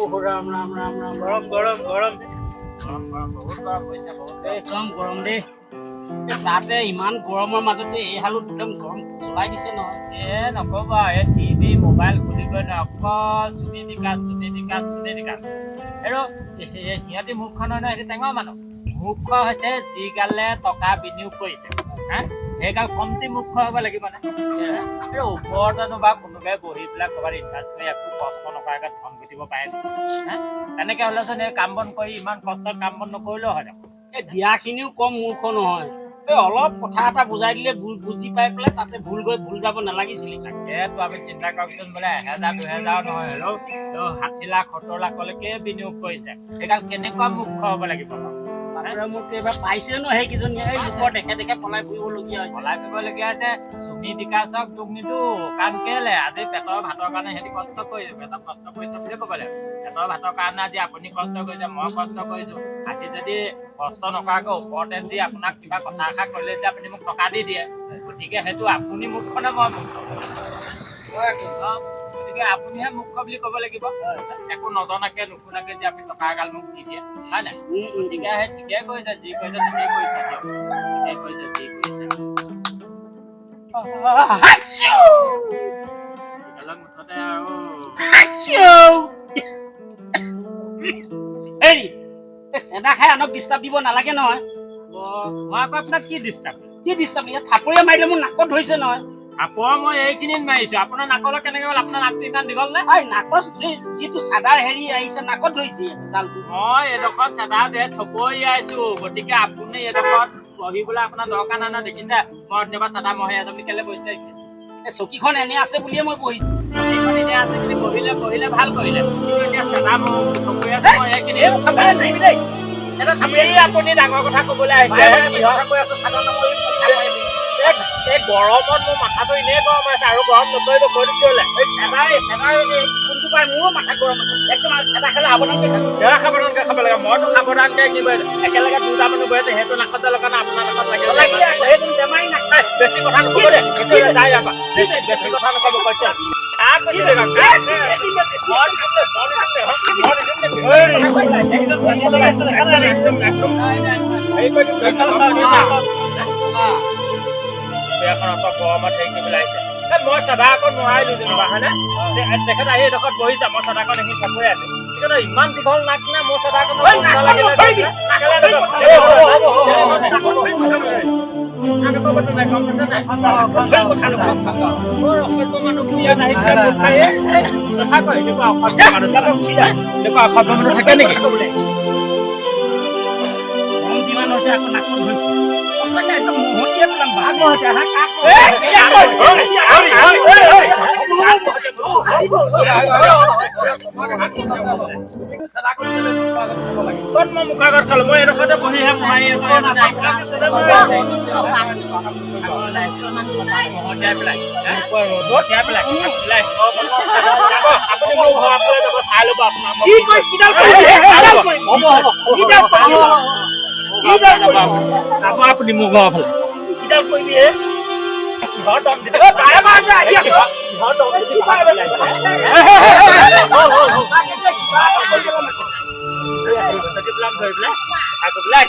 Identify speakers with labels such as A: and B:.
A: ৰাম ৰাম ৰাম ৰাম গৰম গৰম গৰম বহুত গৰম হৈছে বহুত একদম গৰম দেই তাতে ইমান গৰমৰ মাজতে এই হালত একদম গৰম জ্বলাই দিছে নহয় নকবা এই টিভি মোবাইল খুলিবই নহয় অকল চুটি টিকাত আৰু সিহঁতি মুখখনৰ নহয় সেইটো টেঙৰ মানুহ মুখ্য হৈছে যিগালে টকা বিনিয়োগ কৰিছে হা সেইগাল কমটি মুখ্য হ'ব লাগিব নে ওপৰতেনো বা কোনোবাই বহি পেলাই ক'ৰবাত ইনভেষ্ট কৰি একো কষ্ট নকৰাকৈ ধন ঘটিব পাৰে হা তেনেকৈ হ'লেচোন এই কাম বন কৰি ইমান কষ্টত কাম বন নকৰিলেও হয় দেখোন এই দিয়াখিনিও কম মূৰ্খ নহয় এই অলপ কথা এটা বুজাই দিলে বুজি পাই পেলাই তাতে ভুল যাব নালাগিছিলে তাকেতো আমি চিন্তা কৰকচোন বোলে 1000-2000 নহয় হেৰৌ 60 লাখ 70 লাখলৈকে বিনিয়োগ কৰিছে সেইগাল কেনেকুৱা মুখ্য হ'ব লাগিব মোক এইবাৰ পাইছে ন সেইকেইজনী এই লোকৰ দেখে দেখে পলাই ফুৰিবলগীয়া হৈছে চুমি বিকাশক দুখ নিদিওঁ কাৰণ কেলে আজি পেটৰ ভাতৰ কাৰণে সিহঁতি কষ্ট কৰিছে পেটত কষ্ট কৰিছে বুলিয়ে ক'ব লাগিব পেটৰ ভাতৰ কাৰণে আজি আপুনি কষ্ট কৰিছে মই কষ্ট কৰিছোঁ আজি যদি কষ্ট নকৰাকৈ ওপৰতে দি আপোনাক কিবা কথা এষাৰ কৰিলে যে আপুনি মোক টকা দি দিয়ে গতিকে সেইটো আপুনি মুখখনে মই মুখ গতিকে আপুনিহে মুখ্য বুলি ক'ব লাগিব একো নজনাকে নুশুনাকে যে আপুনি টকা এগাল মোক দি দিয়ে হয় নাই গতিকে সেই ঠিকে কৰিছে যি কৰিছে ঠিকেই কৰিছে ঠিকেই কৰিছে যি কৰিছে মুঠতে আৰু হেৰি চেদা খাই আনক ডিষ্টাৰ্ব দিব নালাগে নহয় মই আকৌ আপোনাক কি ডিষ্টাৰ্ব ইয়াত থাপৰীয়া মাৰিলে মোৰ নাকত ধৰিছে নহয় আপৰ মই এইখিনিত মাৰিছো আপোনাৰ নাকলৈ কেনেকে হ'ল আপোনাৰ নাকটো ইমান দীঘল নে নাকত যিটো চাদাৰ হেৰি আহিছে নাকত ধৰিছে মই এডোখৰত চাদাৰ থপৰিয়াইছো গতিকে আপুনি এডোখৰত বহিবলৈ আপোনাৰ দৰকাৰ নাই দেখিছে মই কেতিয়াবা চাদা মহে আছে বুলি কেলে বহিছে চকীখন এনে আছে বুলিয়ে মই বহিছো চকীখন এনে আছে বুলি বহিলে ভাল কৰিলে কিন্তু এতিয়া চাদা থপৰিয়াইছো মই এইখিনি আপুনি ডাঙৰ কথা ক'বলৈ আহিছে এই গৰমত মোৰ মাথাটো এনেই গৰম আছে আৰু গৰম নকৰিব কৰিলো কিয়লে এই চেদাৰ কোনটো পাই মোৰো মাথা গৰম আছে একদম চেদা খালে সাৱধানকে খাব লাগে মইতো সাৱধানকে কি কৰিছে একেলগে দুটা মানুহ গৈ আছে সেইটো নাকত লগা না আপোনাৰ নাকত লাগিলে সেইটো বেমাৰী নাচাই বেছি কথা নক'ব দে যাই যাবা বেছি কথা নক'ব কৈছে গৰমত হেৰি কৰিবলৈ আহিছে মই চাদা আকৌ নোৱাৰিলো যেনিবা হয়নে তেখেত আহি এডোখৰত বহিছে মই চাদাখন এইখিনি থপৰি আছো কিন্তু ইমান দীঘল নাক নে মোৰ চাদাখন থাকে নেকি যিমান হৈছে আকৌ নাকত ধৰিছে সঁচাকে একদম মহতিয়াই পেলাম ভাগ মহতিয়া ক'ত মই মুখৰ আগত খালো মই এডোখৰতে বহিহে মাৰি আছো চাই ল'ব আপোনাৰ আপুনি মোৰ ঘৰ ফালে কিডাল কৰিবি কিহৰ দম দিবি বাৰে বাৰে যে আহি আছ কিহৰ দম দিবি ধৰি পেলাই